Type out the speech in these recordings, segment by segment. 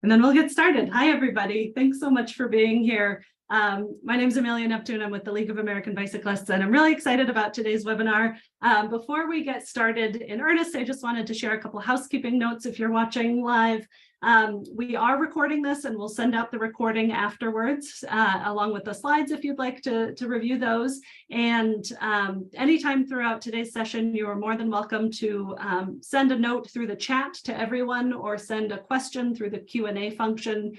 And then we'll get started. Hi, everybody. Thanks so much for being here. My name is Amelia Neptune. I'm with the League of American Bicyclists, and I'm really excited about today's webinar. Before we get started in earnest, I just wanted to share a couple of housekeeping notes if you're watching live. We are recording this, and we'll send out the recording afterwards, along with the slides if you'd like to review those. And anytime throughout today's session, you are more than welcome to send a note through the chat to everyone or send a question through the Q&A function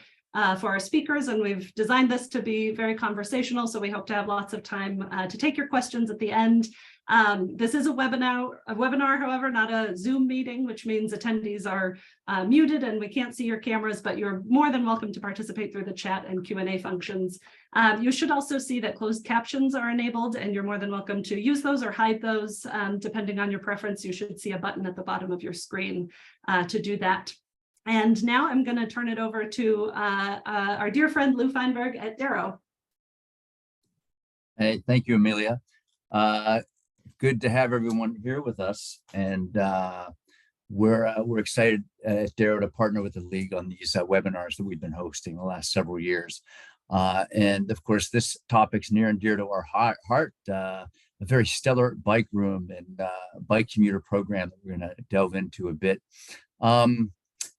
for our speakers. And we've designed this to be very conversational, so we hope to have lots of time to take your questions at the end. This is a webinar, however, not a Zoom meeting, which means attendees are muted and we can't see your cameras, but you're more than welcome to participate through the chat and Q&A functions. You should also see that closed captions are enabled, and you're more than welcome to use those or hide those, depending on your preference. You should see a button at the bottom of your screen to do that. And now I'm going to turn it over to our dear friend Lou Fineberg at Dero. Hey, thank you, Amelia. Good to have everyone here with us, and we're excited at Dero to partner with the League on these webinars that we've been hosting the last several years. And of course, this topic's near and dear to our heart. A very stellar bike room and bike commuter program that we're going to delve into a bit.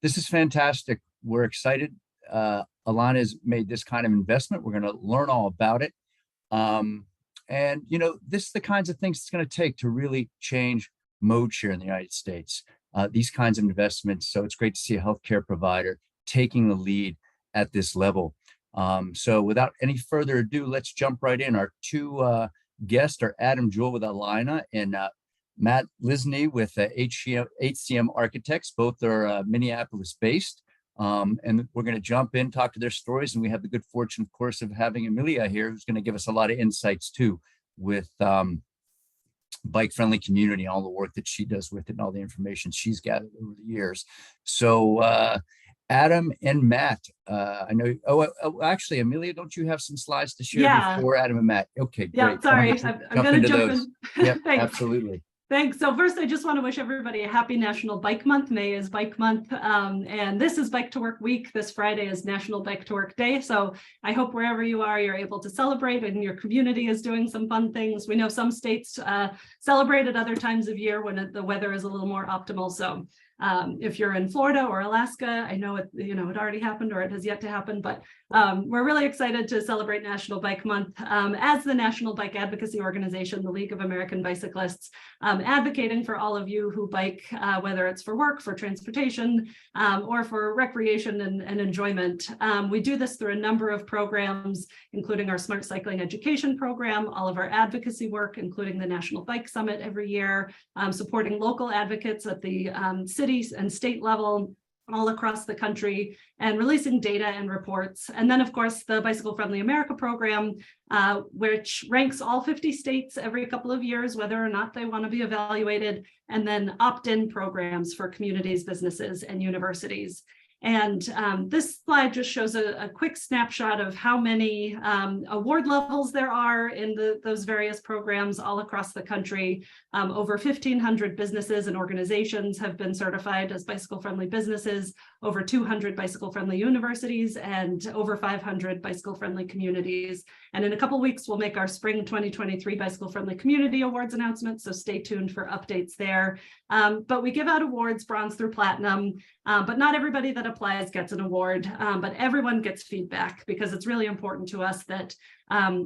This is fantastic. We're excited. Allina has made this kind of investment. We're going to learn all about it. And, you know, this is the kinds of things it's going to take to really change mode share in the United States, these kinds of investments. So it's great to see a healthcare provider taking the lead at this level. So without any further ado, let's jump right in. Our two guests are Adam Juul with Allina and Matt Lysne with HCM Architects. Both are Minneapolis based. And we're going to jump in, talk to their stories. And we have the good fortune, of course, of having Amelia here, who's going to give us a lot of insights too, with bike-friendly community, all the work that she does with it and all the information she's gathered over the years. So Adam and Matt, I know, actually, Amelia, don't you have some slides to share before Adam and Matt? Okay, great. Yeah, sorry, I'm going to jump in. Yep, absolutely. Thanks. So first, I just want to wish everybody a happy National Bike Month. May is Bike Month, and this is Bike to Work Week. This Friday is National Bike to Work Day. So I hope wherever you are, you're able to celebrate and your community is doing some fun things. We know some states celebrate at other times of year when the weather is a little more optimal. So if you're in Florida or Alaska, I know it already happened or it has yet to happen, but we're really excited to celebrate National Bike Month. As the National Bike Advocacy Organization, the League of American Bicyclists, advocating for all of you who bike, whether it's for work, for transportation, or for recreation and enjoyment. We do this through a number of programs, including our Smart Cycling Education program, all of our advocacy work, including the National Bike Summit every year, supporting local advocates at the city and state level all across the country, and releasing data and reports. And then, of course, the Bicycle Friendly America program, which ranks all 50 states every couple of years, whether or not they want to be evaluated, and then opt-in programs for communities, businesses, and universities. And this slide just shows a quick snapshot of how many award levels there are in those various programs all across the country. Over 1,500 businesses and organizations have been certified as bicycle-friendly businesses, over 200 bicycle-friendly universities, and over 500 bicycle-friendly communities. And in a couple of weeks, we'll make our spring 2023 Bicycle-Friendly Community Awards announcement, so stay tuned for updates there. But we give out awards, bronze through platinum, but not everybody that applies gets an award, but everyone gets feedback, because it's really important to us that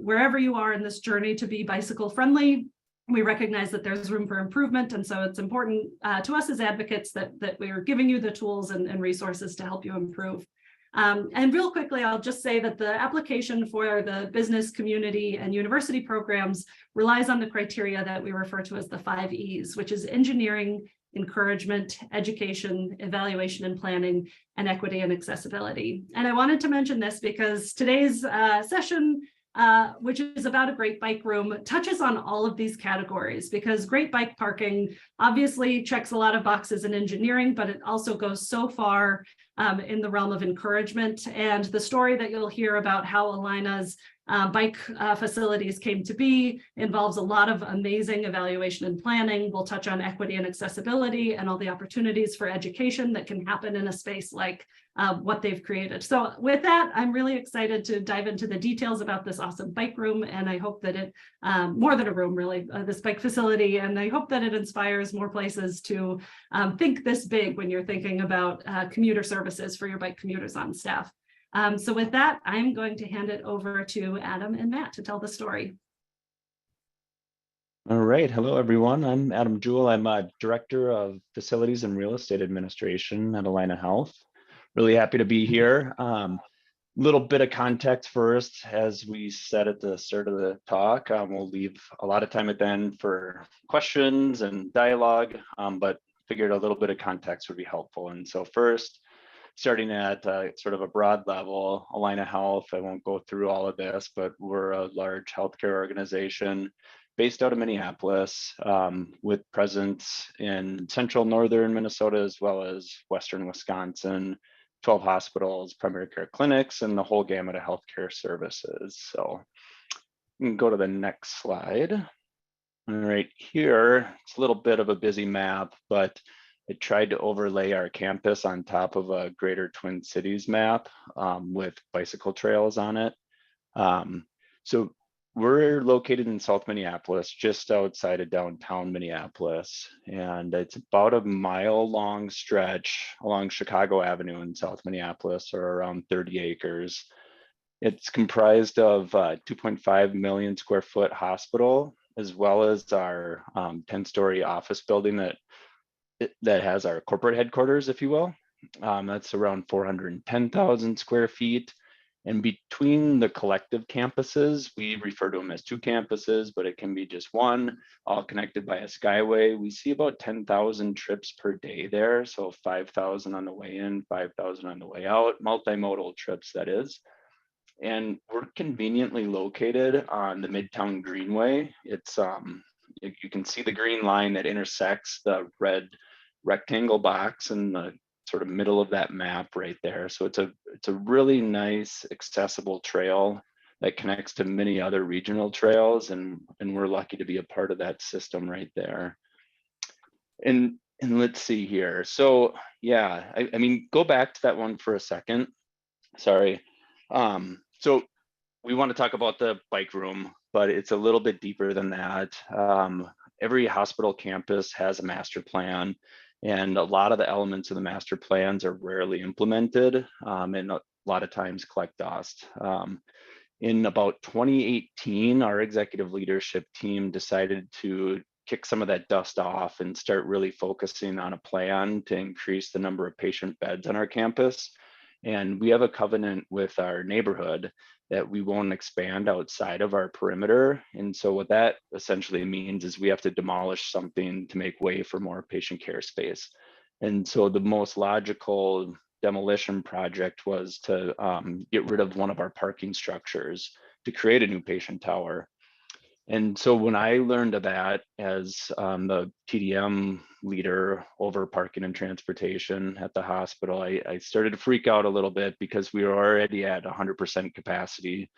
wherever you are in this journey to be bicycle friendly, we recognize that there's room for improvement. And so it's important to us as advocates that we are giving you the tools and resources to help you improve. And real quickly, I'll just say that the application for the business, community, and university programs relies on the criteria that we refer to as the 5 E's, which is engineering, encouragement, education, evaluation and planning, and equity and accessibility. And I wanted to mention this because today's session, which is about a great bike room, touches on all of these categories, because great bike parking obviously checks a lot of boxes in engineering, but it also goes so far in the realm of encouragement. And the story that you'll hear about how Allina's bike facilities came to be involves a lot of amazing evaluation and planning. We'll touch on equity and accessibility and all the opportunities for education that can happen in a space like what they've created. So with that, I'm really excited to dive into the details about this awesome bike room. And I hope that it, more than a room really, this bike facility, and I hope that it inspires more places to think this big when you're thinking about commuter services for your bike commuters on staff. So with that, I'm going to hand it over to Adam and Matt to tell the story. All right. Hello, everyone. I'm Adam Juul. I'm a Director of Facilities and Real Estate Administration at Allina Health. Really happy to be here. Little bit of context first, as we said at the start of the talk, we'll leave a lot of time at the end for questions and dialogue, but figured a little bit of context would be helpful. And so first, starting at sort of a broad level, Allina Health, I won't go through all of this, but we're a large healthcare organization based out of Minneapolis, with presence in central northern Minnesota, as well as western Wisconsin, 12 hospitals, primary care clinics, and the whole gamut of healthcare services. So you can go to the next slide. All right, here, it's a little bit of a busy map, but I tried to overlay our campus on top of a greater Twin Cities map with bicycle trails on it. So we're located in South Minneapolis, just outside of downtown Minneapolis, and it's about a mile-long stretch along Chicago Avenue in South Minneapolis, or around 30 acres. It's comprised of 2.5 million square foot hospital, as well as our 10-story office building that has our corporate headquarters, if you will. That's around 410,000 square feet. And between the collective campuses, we refer to them as two campuses, but it can be just one, all connected by a skyway. We see about 10,000 trips per day there. So 5,000 on the way in, 5,000 on the way out, multimodal trips, that is. And we're conveniently located on the Midtown Greenway. It's, you can see the green line that intersects the red rectangle box in the sort of middle of that map right there. So it's a really nice, accessible trail that connects to many other regional trails, and we're lucky to be a part of that system right there. And let's see here. So yeah, I mean, go back to that one for a second. Sorry. So we want to talk about the bike room, but it's a little bit deeper than that. Every hospital campus has a master plan, and a lot of the elements of the master plans are rarely implemented, and a lot of times collect dust. In about 2018, our executive leadership team decided to kick some of that dust off and start really focusing on a plan to increase the number of patient beds on our campus. And we have a covenant with our neighborhood that we won't expand outside of our perimeter. And so what that essentially means is we have to demolish something to make way for more patient care space. And so the most logical demolition project was to get rid of one of our parking structures to create a new patient tower. And so when I learned of that as the TDM leader over parking and transportation at the hospital, I started to freak out a little bit, because we were already at 100% capacity.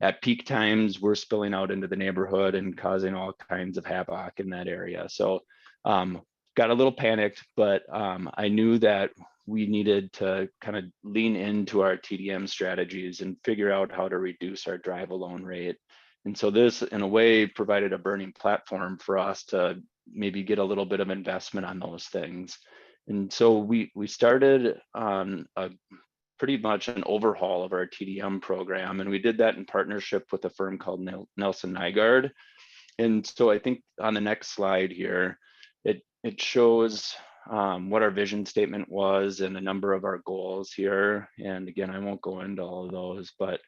At peak times, we're spilling out into the neighborhood and causing all kinds of havoc in that area. So got a little panicked, but I knew that we needed to kind of lean into our TDM strategies and figure out how to reduce our drive alone rate. And so this, in a way, provided a burning platform for us to maybe get a little bit of investment on those things. And so we started on pretty much an overhaul of our TDM program, and we did that in partnership with a firm called Nelson Nygaard. And so I think on the next slide here, it shows what our vision statement was and a number of our goals here. And again, I won't go into all of those, but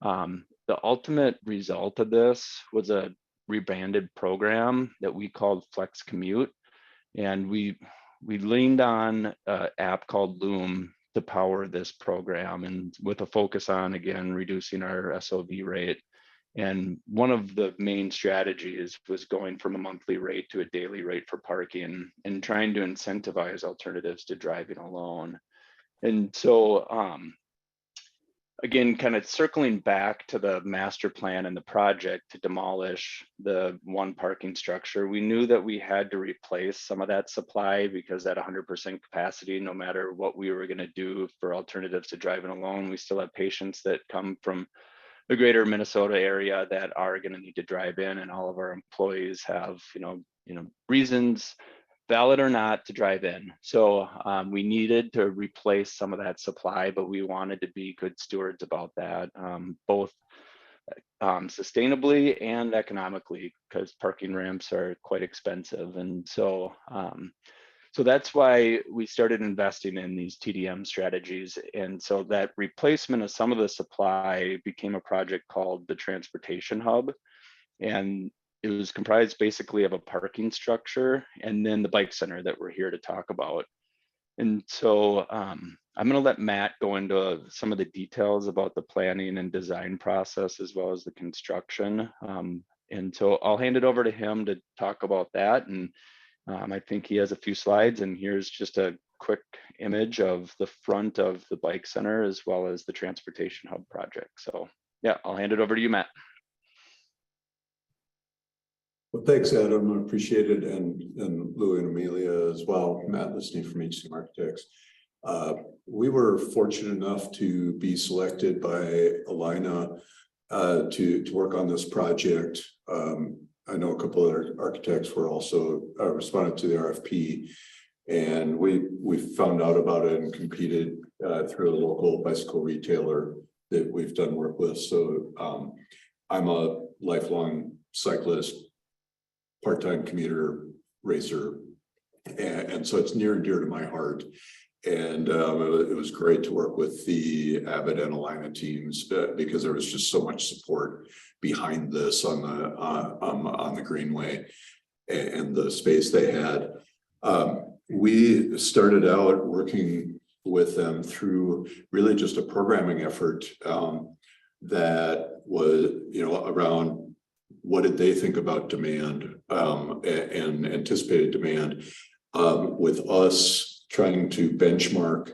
the ultimate result of this was a rebranded program that we called Flex Commute. And we leaned on an app called Loom to power this program, and with a focus on, again, reducing our SOV rate. And one of the main strategies was going from a monthly rate to a daily rate for parking, and trying to incentivize alternatives to driving alone. And so again, kind of circling back to the master plan and the project to demolish the one parking structure, we knew that we had to replace some of that supply because at 100% capacity, no matter what we were going to do for alternatives to driving alone, we still have patients that come from the greater Minnesota area that are going to need to drive in, and all of our employees have, reasons, valid or not, to drive in. So we needed to replace some of that supply, but we wanted to be good stewards about that, both sustainably and economically, because parking ramps are quite expensive. And so that's why we started investing in these TDM strategies. And so that replacement of some of the supply became a project called the Transportation Hub. And it was comprised basically of a parking structure and then the bike center that we're here to talk about. And so I'm going to let Matt go into some of the details about the planning and design process as well as the construction. And so I'll hand it over to him to talk about that. And I think he has a few slides, and here's just a quick image of the front of the bike center as well as the Transportation Hub project. So yeah, I'll hand it over to you, Matt. Well, thanks, Adam. I appreciate it. And Lou and Amelia as well. Matt Lysne from HCM Architects. We were fortunate enough to be selected by Allina to work on this project. I know a couple of other architects were also responded to the RFP, and we found out about it and competed through a local bicycle retailer that we've done work with. So I'm a lifelong cyclist, part-time commuter racer, and so it's near and dear to my heart. And it was great to work with the Avid and Allina teams because there was just so much support behind this on the Greenway and the space they had. We started out working with them through really just a programming effort that was, around what did they think about demand and anticipated demand, with us trying to benchmark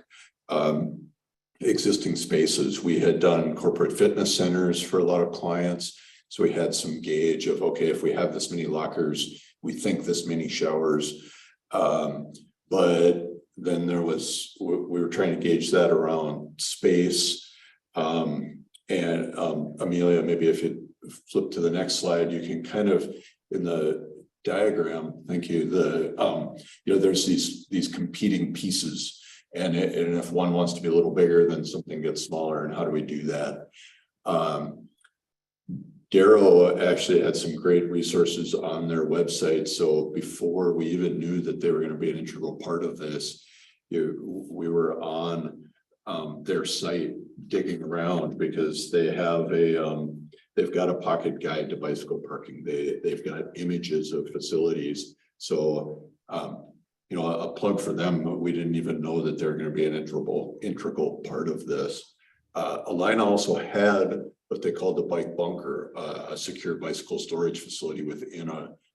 existing spaces. We had done corporate fitness centers for a lot of clients. So we had some gauge of, okay, if we have this many lockers, we think this many showers. But then we were trying to gauge that around space. And Amelia, maybe if you flip to the next slide, you can kind of, in the diagram, thank you, there's these competing pieces. And if one wants to be a little bigger, then something gets smaller. And how do we do that? Dero actually had some great resources on their website. So before we even knew that they were going to be an integral part of this, we were on their site digging around, because they have they've got a pocket guide to bicycle parking. They've got images of facilities. So a plug for them. We didn't even know that they're going to be an integral part of this. Allina also had what they called the bike bunker, a secure bicycle storage facility within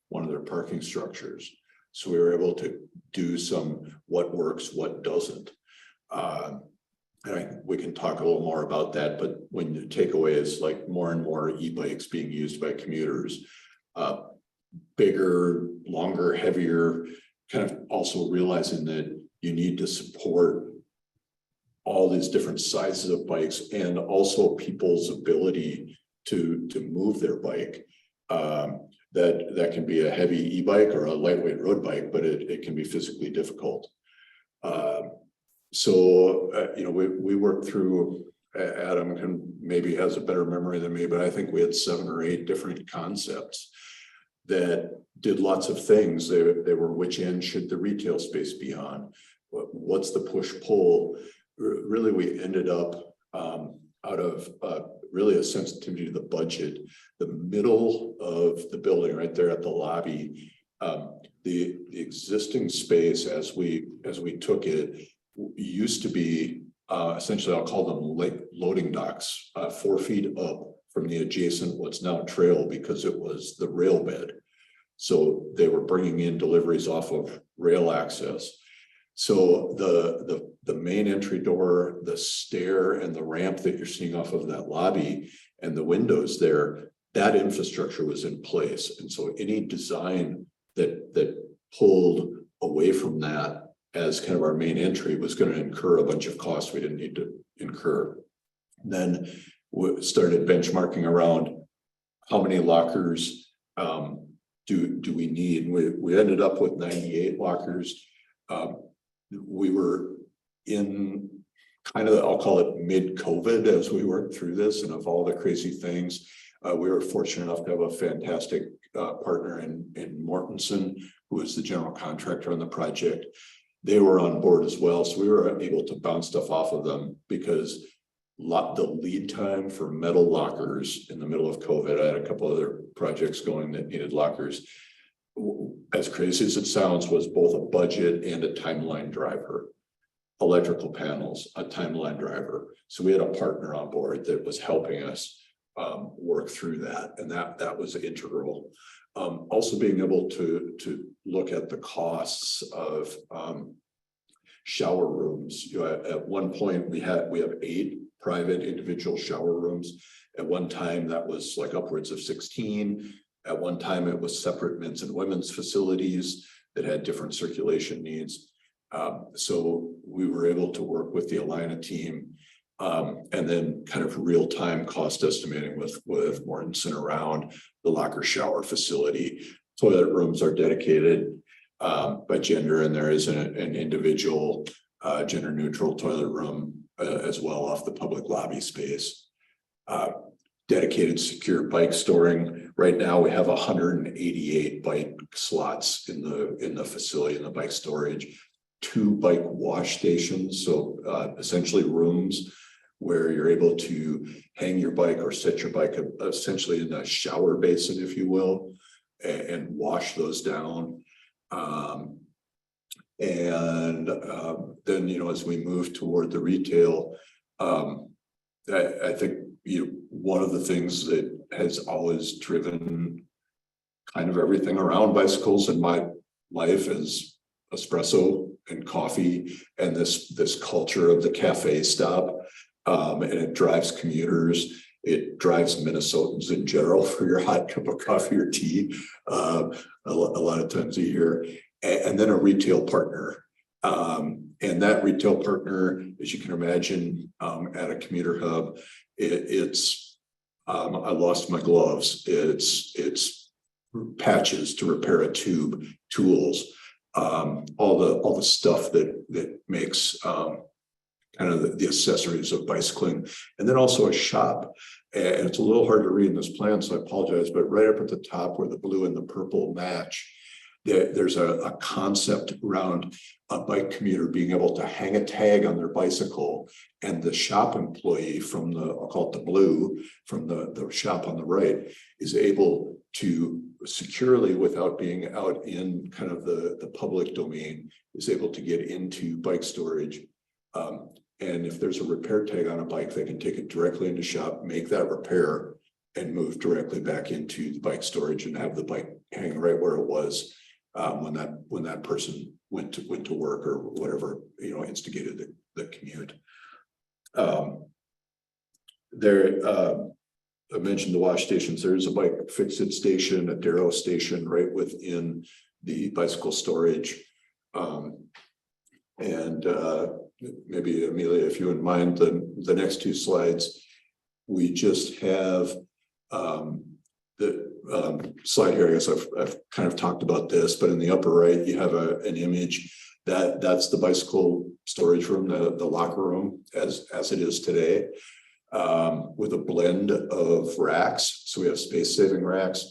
one of their parking structures. So we were able to do some what works, what doesn't. And we can talk a little more about that, but when the takeaway is like more and more e-bikes being used by commuters, bigger, longer, heavier, kind of also realizing that you need to support all these different sizes of bikes and also people's ability to move their bike. That can be a heavy e-bike or a lightweight road bike, but it can be physically difficult. We worked through, Adam maybe has a better memory than me, but I think we had 7 or 8 different concepts that did lots of things. They were, which end should the retail space be on? What's the push-pull? Really, we ended up out of really a sensitivity to the budget. The middle of the building, right there at the lobby, the existing space as we took it used to be essentially, I'll call them loading docks, 4 feet up from the adjacent what's now trail, because it was the rail bed. So they were bringing in deliveries off of rail access. So the main entry door, the stair and the ramp that you're seeing off of that lobby and the windows there, that infrastructure was in place. And so any design that pulled away from that as kind of our main entry was going to incur a bunch of costs we didn't need to incur. Then we started benchmarking around how many lockers do we need. We ended up with 98 lockers. We were in kind of, I'll call it mid-COVID as we worked through this, and of all the crazy things, we were fortunate enough to have a fantastic partner in Mortensen, who was the general contractor on the project. They were on board as well, so we were able to bounce stuff off of them because the lead time for metal lockers in the middle of COVID, I had a couple other projects going that needed lockers. As crazy as it sounds, was both a budget and a timeline driver. Electrical panels, a timeline driver. So we had a partner on board that was helping us work through that, and that was integral. Also being able to look at the costs of shower rooms. You know, at one point we have 8 private individual shower rooms. At one time that was like upwards of 16. At one time it was separate men's and women's facilities that had different circulation needs. So we were able to work with the Allina team and then kind of real-time cost estimating with Mortensen around the locker shower facility. Toilet rooms are dedicated by gender, and there is an individual gender-neutral toilet room as well off the public lobby space. Dedicated secure bike storing. Right now we have 188 bike slots in the facility, in the bike storage. 2 bike wash stations, so essentially rooms where you're able to hang your bike or set your bike essentially in a shower basin, if you will, and wash those down. Then, you know, as we move toward the retail, I think, you know, one of the things that has always driven kind of everything around bicycles in my life is espresso and coffee, and this culture of the cafe stop, and it drives commuters. It drives Minnesotans in general for your hot cup of coffee or tea a lot of times a year, and then a retail partner. And that retail partner, as you can imagine, at a commuter hub, it's I lost my gloves. It's patches to repair a tube, tools, all the stuff that makes kind of the accessories of bicycling, and then also a shop. And it's a little hard to read in this plan, so I apologize, but right up at the top where the blue and the purple match, there's a concept around a bike commuter being able to hang a tag on their bicycle, and the shop employee from I'll call it the blue, from the shop on the right, is able to securely, without being out in kind of the public domain, is able to get into bike storage. And if there's a repair tag on a bike, they can take it directly into shop, make that repair, and move directly back into the bike storage and have the bike hang right where it was when that person went to work or whatever, you know, instigated the commute. I mentioned the wash stations. There's a bike fix-it station, a Dero station right within the bicycle storage. Maybe Amelia, if you wouldn't mind, the next 2 slides, we just have the slide here. I guess I've kind of talked about this, but in the upper right, you have an image that's the bicycle storage room, the locker room as it is today, with a blend of racks. So we have space-saving racks,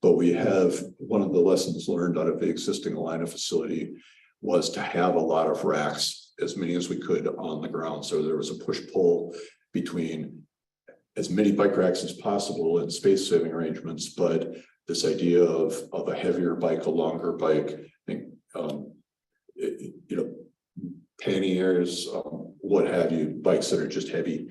but we have one of the lessons learned out of the existing Allina facility was to have a lot of racks, as many as we could on the ground. So there was a push-pull between as many bike racks as possible and space-saving arrangements, but this idea of a heavier bike, a longer bike, I think, you know, panniers, what have you, bikes that are just heavy.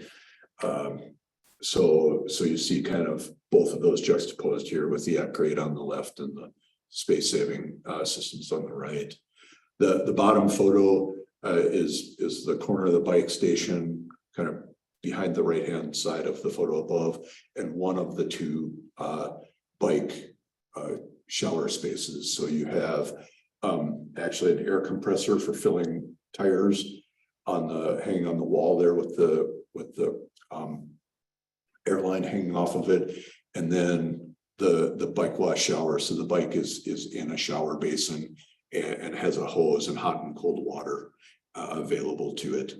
So you see kind of both of those juxtaposed here with the upgrade on the left and the space-saving systems on the right. The bottom photo is the corner of the bike station, kind of behind the right-hand side of the photo above, and one of the two bike shower spaces. So you have actually an air compressor for filling tires hanging on the wall there with the airline hanging off of it, and then the bike wash shower. So the bike is in a shower basin and has a hose and hot and cold water available to it.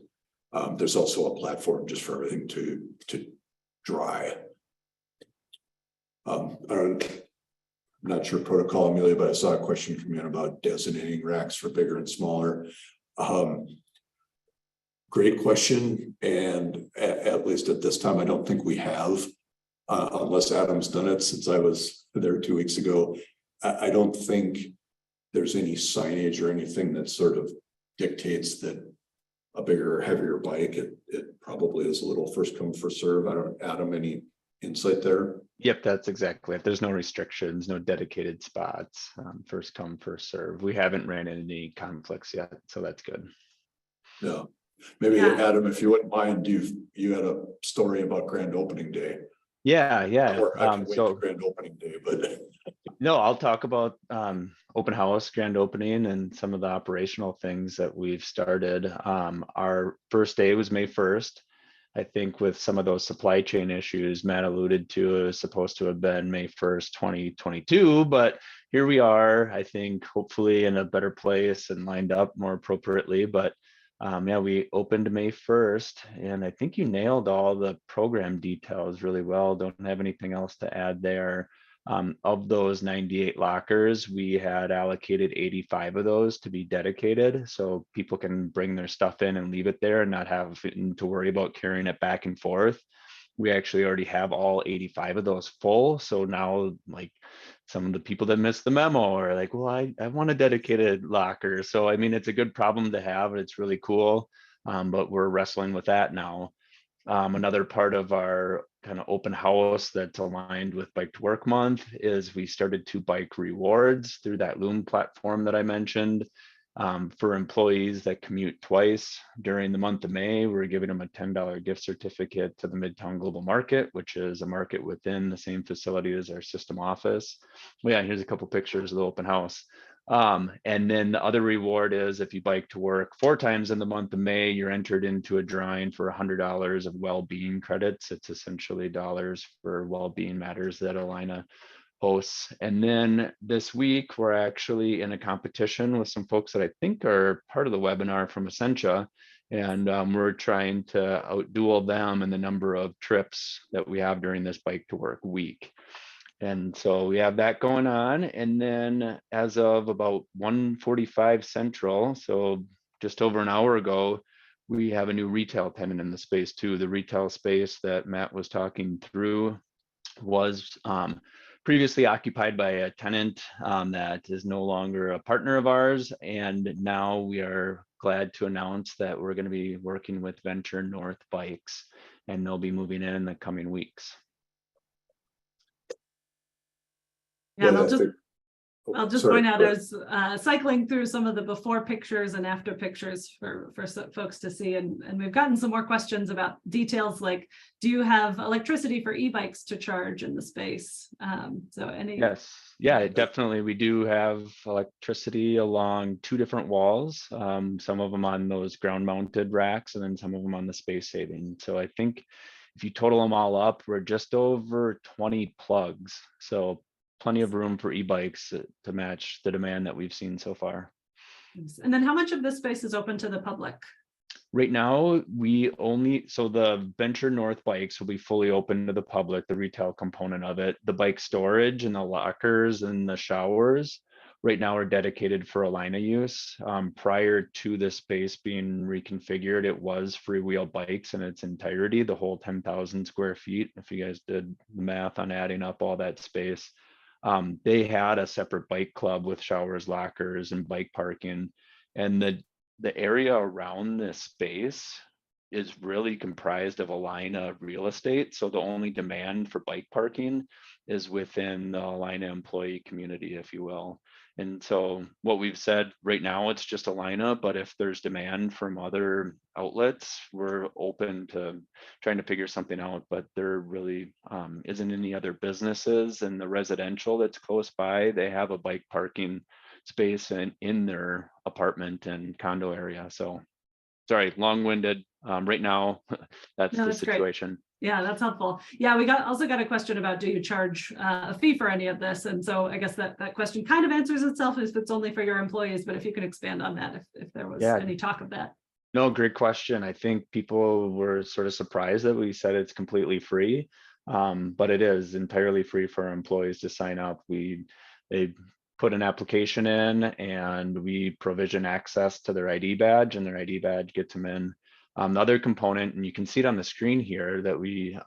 There's also a platform just for everything to dry. I'm not sure protocol, Amelia, but I saw a question come in about designating racks for bigger and smaller. Great question, and at least at this time, I don't think we have, unless Adam's done it since I was there 2 weeks ago. I don't think there's any signage or anything that sort of dictates that a bigger, heavier bike, it probably is a little first come, first serve. I don't, Adam, any insight there? Yep, that's exactly it. There's no restrictions, no dedicated spots, first come, first serve. We haven't ran into any conflicts yet, so that's good. Yeah, maybe Adam, if you wouldn't mind, you had a story about grand opening day. Yeah. Or I can wait to grand opening day, but no, I'll talk about open house, grand opening, and some of the operational things that we've started. Our first day was May 1st. I think with some of those supply chain issues Matt alluded to, it was supposed to have been May 1st, 2022, but here we are, I think hopefully in a better place and lined up more appropriately. But yeah, we opened May 1st, and I think you nailed all the program details really well. Don't have anything else to add there. Of those 98 lockers, we had allocated 85 of those to be dedicated, so people can bring their stuff in and leave it there and not have to worry about carrying it back and forth. We actually already have all 85 of those full. So now, like, some of the people that missed the memo are like, well, I want a dedicated locker. So, I mean, it's a good problem to have. It's really cool, but we're wrestling with that now. Another part of our kind of open house that's aligned with Bike to Work Month is we started 2 bike rewards through that Loom platform that I mentioned. For employees that commute twice during the month of May, we're giving them a $10 gift certificate to the Midtown Global Market, which is a market within the same facility as our system office. Well, yeah, here's a couple pictures of the open house. And then the other reward is if you bike to work 4 times in the month of May, you're entered into a drawing for $100 of well-being credits. It's essentially dollars for well-being matters that Allina hosts. And then this week, we're actually in a competition with some folks that I think are part of the webinar from Essentia. And we're trying to outduel them in the number of trips that we have during this bike to work week. And so we have that going on. And then as of about 1:45 Central, so just over an hour ago, we have a new retail tenant in the space too. The retail space that Matt was talking through was previously occupied by a tenant that is no longer a partner of ours. And now we are glad to announce that we're going to be working with Venture North Bikes, and they'll be moving in the coming weeks. Yeah, and I'll just point out, I was cycling through some of the before pictures and after pictures for folks to see, and we've gotten some more questions about details like, do you have electricity for e-bikes to charge in the space? So any? Yes, yeah, definitely. We do have electricity along 2 different walls, some of them on those ground mounted racks and then some of them on the space saving. So I think if you total them all up, we're just over 20 plugs. So plenty of room for e-bikes to match the demand that we've seen so far. And then how much of this space is open to the public? Right now, so the Venture North bikes will be fully open to the public, the retail component of it. The bike storage and the lockers and the showers right now are dedicated for Allina use. Prior to this space being reconfigured, it was freewheel bikes in its entirety, the whole 10,000 square feet. If you guys did the math on adding up all that space. They had a separate bike club with showers, lockers, and bike parking. And the area around this space is really comprised of Allina real estate. So the only demand for bike parking is within the Allina employee community, if you will. And so what we've said right now, it's just Allina, but if there's demand from other outlets, we're open to trying to figure something out. But there really isn't any other businesses, and the residential that's close by, they have a bike parking space in their apartment and condo area. So sorry, long-winded. Right now, that's No, the that's great. situation. Yeah, that's helpful. Yeah, we also got a question about, do you charge a fee for any of this? And so I guess that question kind of answers itself if it's only for your employees, but if you could expand on that, if there was any talk of that. No, great question. I think people were sort of surprised that we said it's completely free, but it is entirely free for our employees to sign up. They put an application in, and we provision access to their ID badge, and their ID badge gets them in. The other component, and you can see it on the screen here, that we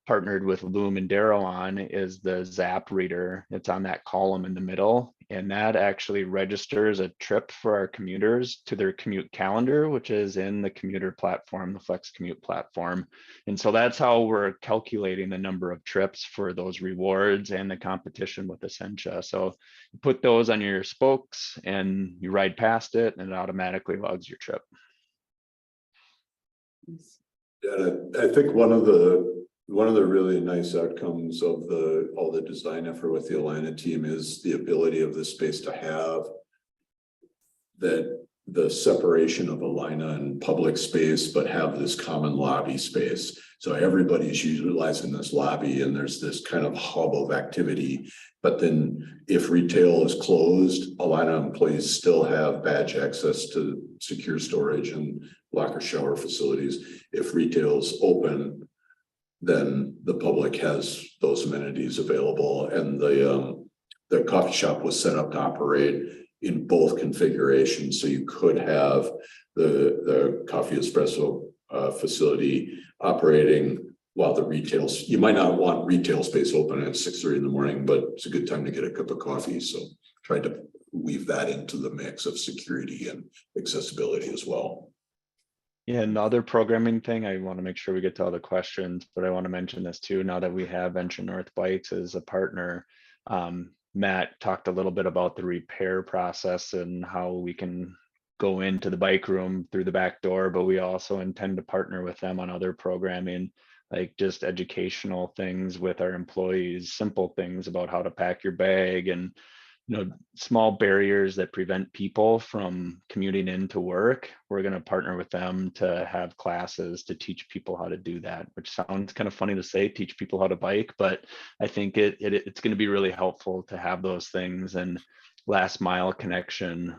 partnered with Loom and Dero on, is the Zap reader. It's on that column in the middle, and that actually registers a trip for our commuters to their commute calendar, which is in the Commuter platform, the Flex Commute platform. And so that's how we're calculating the number of trips for those rewards and the competition with Essentia. So you put those on your spokes and you ride past it, and it automatically logs your trip. Yeah, I think one of the really nice outcomes of all the design effort with the Allina team is the ability of this space to have the separation of Allina and public space, but have this common lobby space. So everybody's utilizing this lobby, and there's this kind of hub of activity. But then if retail is closed, Allina employees still have badge access to secure storage and locker shower facilities. If retail's open, then the public has those amenities available. And the coffee shop was set up to operate in both configurations. So you could have the coffee espresso facility operating while the retail, you might not want retail space open at 6:30 in the morning, but it's a good time to get a cup of coffee. So tried to weave that into the mix of security and accessibility as well. Yeah, another programming thing, I want to make sure we get to all the questions, but I want to mention this too, now that we have Venture North Bikes as a partner. Matt talked a little bit about the repair process and how we can go into the bike room through the back door, but we also intend to partner with them on other programming, like just educational things with our employees, simple things about how to pack your bag, and small barriers that prevent people from commuting into work. We're going to partner with them to have classes to teach people how to do that, which sounds kind of funny to say, teach people how to bike, but I think it's going to be really helpful to have those things. And last mile connection,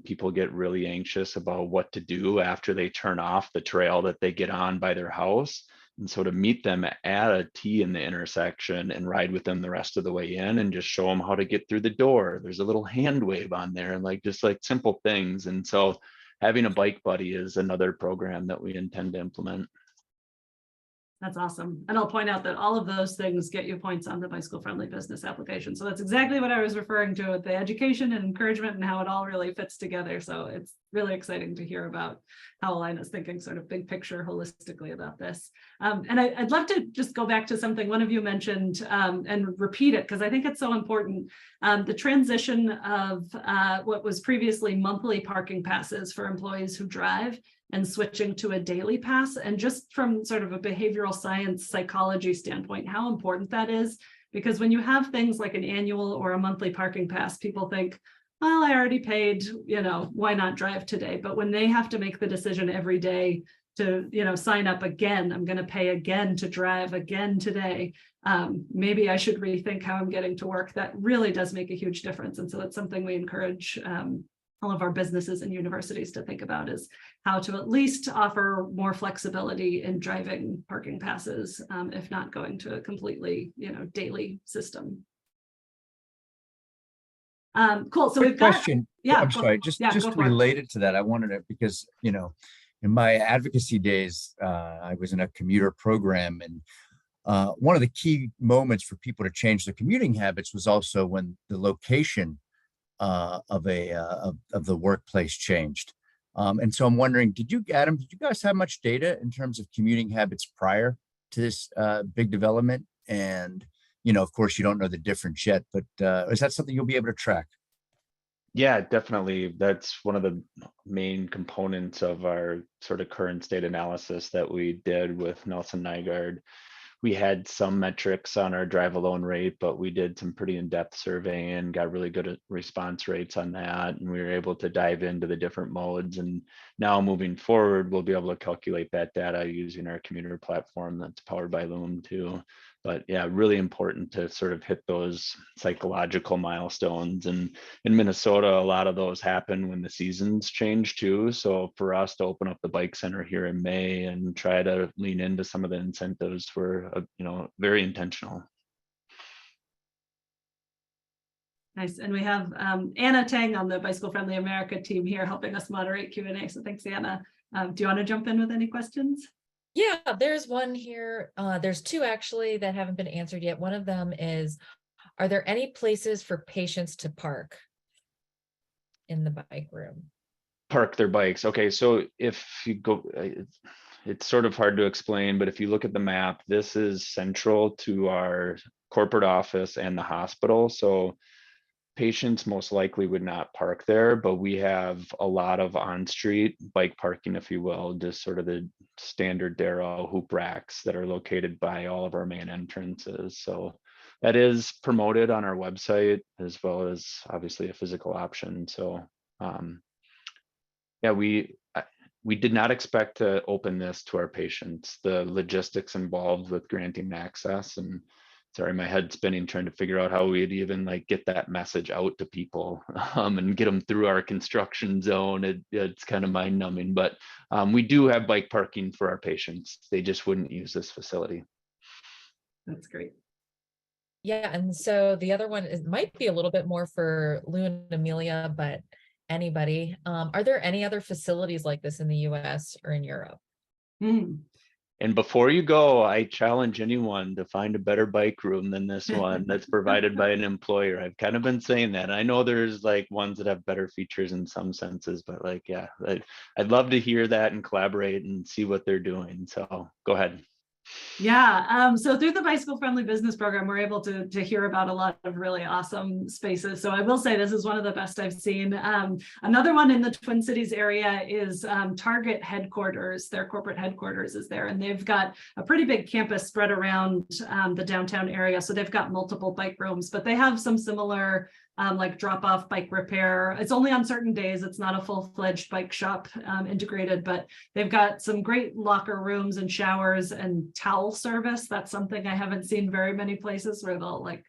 people get really anxious about what to do after they turn off the trail that they get on by their house. And so to meet them at a T in the intersection and ride with them the rest of the way in, and just show them how to get through the door. There's a little hand wave on there, and just simple things. And so having a bike buddy is another program that we intend to implement. That's awesome. And I'll point out that all of those things get you points on the bicycle friendly business application. So that's exactly what I was referring to with the education and encouragement and how it all really fits together. So it's really exciting to hear about how Allina's thinking sort of big picture holistically about this. And I'd love to just go back to something one of you mentioned and repeat it, because I think it's so important. The transition of what was previously monthly parking passes for employees who drive, and switching to a daily pass. And just from sort of a behavioral science psychology standpoint, how important that is. Because when you have things like an annual or a monthly parking pass, people think, well, I already paid, why not drive today? But when they have to make the decision every day to, sign up again, I'm going to pay again to drive again today. Maybe I should rethink how I'm getting to work. That really does make a huge difference. And so that's something we encourage all of our businesses and universities to think about, is how to at least offer more flexibility in driving parking passes, if not going to a completely, daily system. Cool. So Quick we've got question. Yeah, I'm sorry. Just related to that, I wanted to, because in my advocacy days, I was in a commuter program, and one of the key moments for people to change their commuting habits was also when the location of the workplace changed. And so I'm wondering, Adam, did you guys have much data in terms of commuting habits prior to this big development? And, of course, you don't know the difference yet, but is that something you'll be able to track? Yeah, definitely. That's one of the main components of our sort of current state analysis that we did with Nelson Nygaard. We had some metrics on our drive alone rate, but we did some pretty in-depth surveying and got really good at response rates on that. And we were able to dive into the different modes. And now moving forward, we'll be able to calculate that data using our Commuter platform that's powered by Loom too. But yeah, really important to sort of hit those psychological milestones. And in Minnesota, a lot of those happen when the seasons change too. So for us to open up the bike center here in May and try to lean into some of the incentives were, very intentional. Nice. And we have Anna Tang on the Bicycle Friendly America team here helping us moderate Q&A. So thanks, Anna. Do you want to jump in with any questions? Yeah, there's one here. There's two actually that haven't been answered yet. One of them is, are there any places for patients to park in the bike room? Park their bikes. Okay, so if you go, it's sort of hard to explain, but if you look at the map, this is central to our corporate office and the hospital. So patients most likely would not park there, but we have a lot of on-street bike parking, if you will, just sort of the standard Dero hoop racks that are located by all of our main entrances. So that is promoted on our website as well as obviously a physical option. So yeah, we did not expect to open this to our patients. The logistics involved with granting access, and sorry, my head's spinning trying to figure out how we'd even like get that message out to people and get them through our construction zone. It's kind of mind numbing, but we do have bike parking for our patients. They just wouldn't use this facility. That's great. Yeah, and so the other one might be a little bit more for Lou and Amelia, but anybody. Are there any other facilities like this in the US or in Europe? And before you go, I challenge anyone to find a better bike room than this one that's provided by an employer. I've kind of been saying that. I know there's like ones that have better features in some senses, but like, yeah, I'd love to hear that and collaborate and see what they're doing. So go ahead. Yeah, so through the Bicycle Friendly Business Program, we're able to hear about a lot of really awesome spaces. So I will say this is one of the best I've seen. Another one in the Twin Cities area is Target headquarters. Their corporate headquarters is there, and they've got a pretty big campus spread around the downtown area. So they've got multiple bike rooms, but they have some similar like drop-off bike repair. It's only on certain days. It's not a full-fledged bike shop integrated, but they've got some great locker rooms and showers and towel service. That's something I haven't seen very many places where they'll like,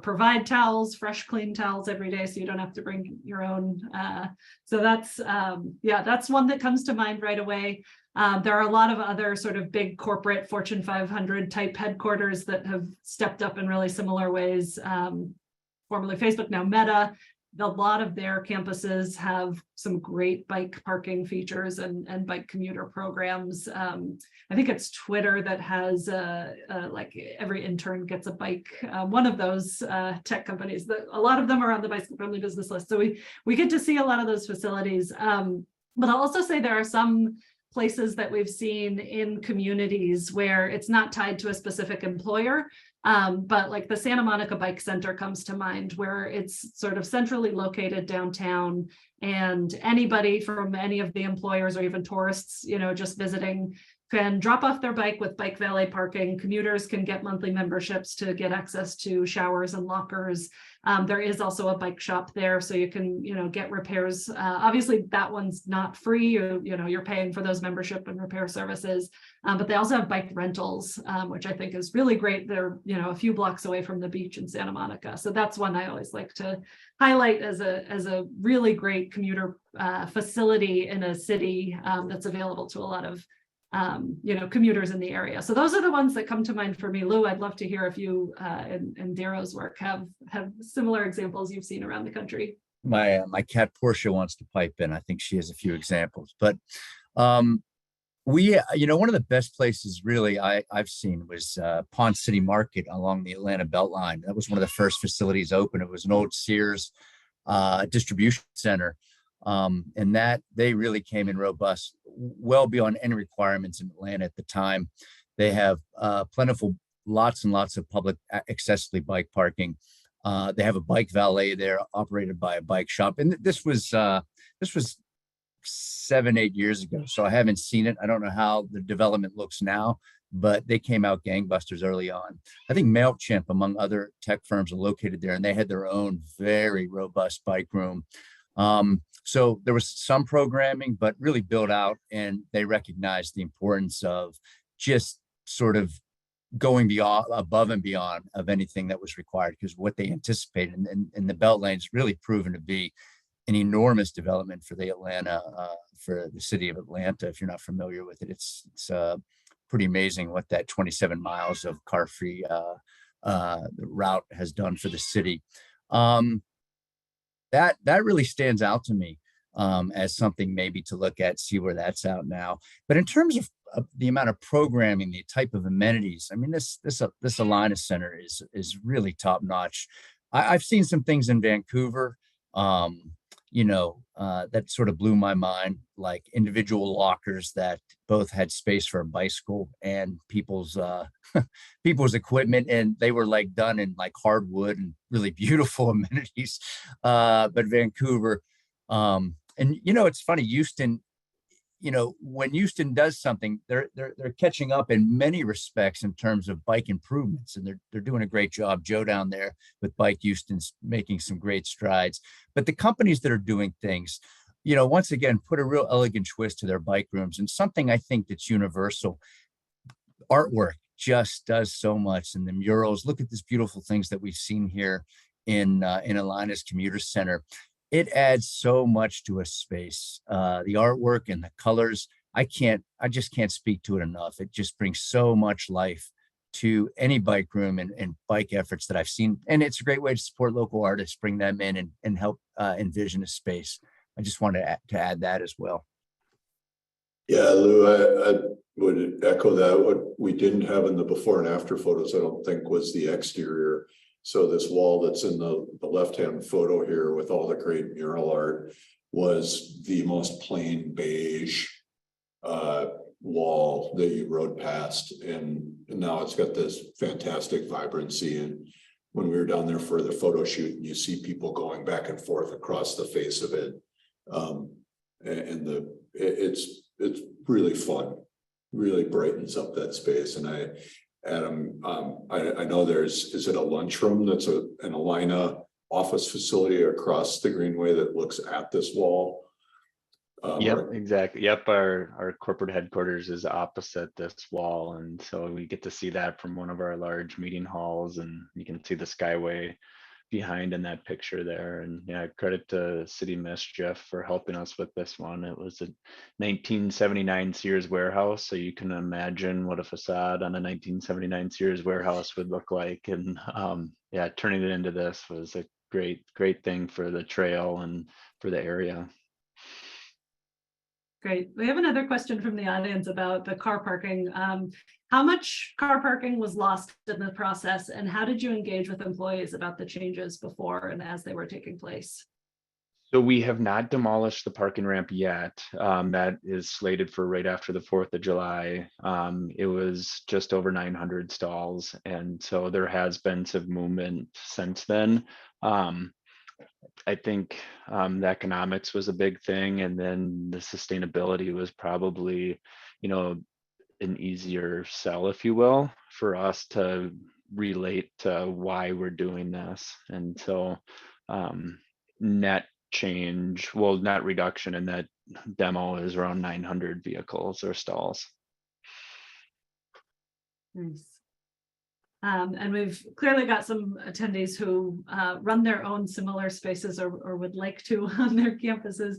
provide towels, fresh, clean towels every day, so you don't have to bring your own. So that's, that's one that comes to mind right away. There are a lot of other sort of big corporate Fortune 500 type headquarters that have stepped up in really similar ways. Formerly Facebook, now Meta. A lot of their campuses have some great bike parking features and bike commuter programs. I think it's Twitter that has like every intern gets a bike. One of those tech companies. A lot of them are on the Bicycle Friendly Business list. So we get to see a lot of those facilities. But I'll also say there are some places that we've seen in communities where it's not tied to a specific employer. But like the Santa Monica Bike Center comes to mind, where it's sort of centrally located downtown, and anybody from any of the employers or even tourists, just visiting, can drop off their bike with bike valet parking. Commuters can get monthly memberships to get access to showers and lockers. There is also a bike shop there, so you can, get repairs. Obviously, that one's not free. You're paying for those membership and repair services. But they also have bike rentals, which I think is really great. They're, a few blocks away from the beach in Santa Monica. So that's one I always like to highlight as a really great commuter facility in a city that's available to a lot of commuters in the area. So those are the ones that come to mind for me. Lou, I'd love to hear if you and Dero's work have similar examples you've seen around the country. My cat Portia wants to pipe in. I think she has a few examples, but one of the best places really I've seen was Pond City Market along the Atlanta Beltline. That was one of the first facilities open. It was an old Sears distribution center. And that they really came in robust, well beyond any requirements in Atlanta at the time. They have plentiful lots and lots of public accessibly bike parking. They have a bike valet there operated by a bike shop. And this was 7-8 years ago. So I haven't seen it. I don't know how the development looks now, but they came out gangbusters early on. I think MailChimp, among other tech firms, are located there, and they had their own very robust bike room. So there was some programming, but really built out, and they recognized the importance of just sort of going beyond, above and beyond of anything that was required, because what they anticipated in the Beltlane's really proven to be an enormous development for the city of Atlanta. If you're not familiar with it, it's pretty amazing what that 27 miles of car-free route has done for the city. That really stands out to me as something maybe to look at, see where that's out now. But in terms of the amount of programming, the type of amenities, I mean, this Allina Center is really top notch. I've seen some things in Vancouver, that sort of blew my mind, like individual lockers that both had space for a bicycle and people's equipment, and they were like done in like hardwood and really beautiful amenities. But Vancouver, and it's funny, Houston, when Houston does something, they're catching up in many respects in terms of bike improvements, and they're doing a great job. Joe down there with Bike Houston's making some great strides. But the companies that are doing things, once again, put a real elegant twist to their bike rooms, and something I think that's universal. Artwork just does so much, and the murals. Look at these beautiful things that we've seen here in Allina's Commuter Center. It adds so much to a space. The artwork and the colors, I just can't speak to it enough. It just brings so much life to any bike room and bike efforts that I've seen. And it's a great way to support local artists, bring them in and help envision a space. I just wanted to add that as well. Yeah, Lou, I would echo that. What we didn't have in the before and after photos, I don't think, was the exterior. So this wall that's in the left-hand photo here with all the great mural art was the most plain beige wall that you rode past, and now it's got this fantastic vibrancy. And when we were down there for the photo shoot, you see people going back and forth across the face of it, and it's really fun, really brightens up that space. And Adam, I know is it a lunchroom that's an Allina office facility across the Greenway that looks at this wall? Yep, exactly. Yep, our corporate headquarters is opposite this wall, and so we get to see that from one of our large meeting halls, and you can see the Skyway behind in that picture there. And yeah, credit to City Mischief for helping us with this one. It was a 1979 Sears warehouse, so you can imagine what a facade on a 1979 Sears warehouse would look like. And yeah, turning it into this was a great thing for the trail and for the area. Great. We have another question from the audience about the car parking. How much car parking was lost in the process, and how did you engage with employees about the changes before and as they were taking place? So we have not demolished the parking ramp yet. That is slated for right after the 4th of July. It was just over 900 stalls, and so there has been some movement since then. I think the economics was a big thing, and then the sustainability was probably, an easier sell, if you will, for us to relate to why we're doing this. And so net reduction in that demo is around 900 vehicles or stalls. Nice. And we've clearly got some attendees who run their own similar spaces or would like to on their campuses.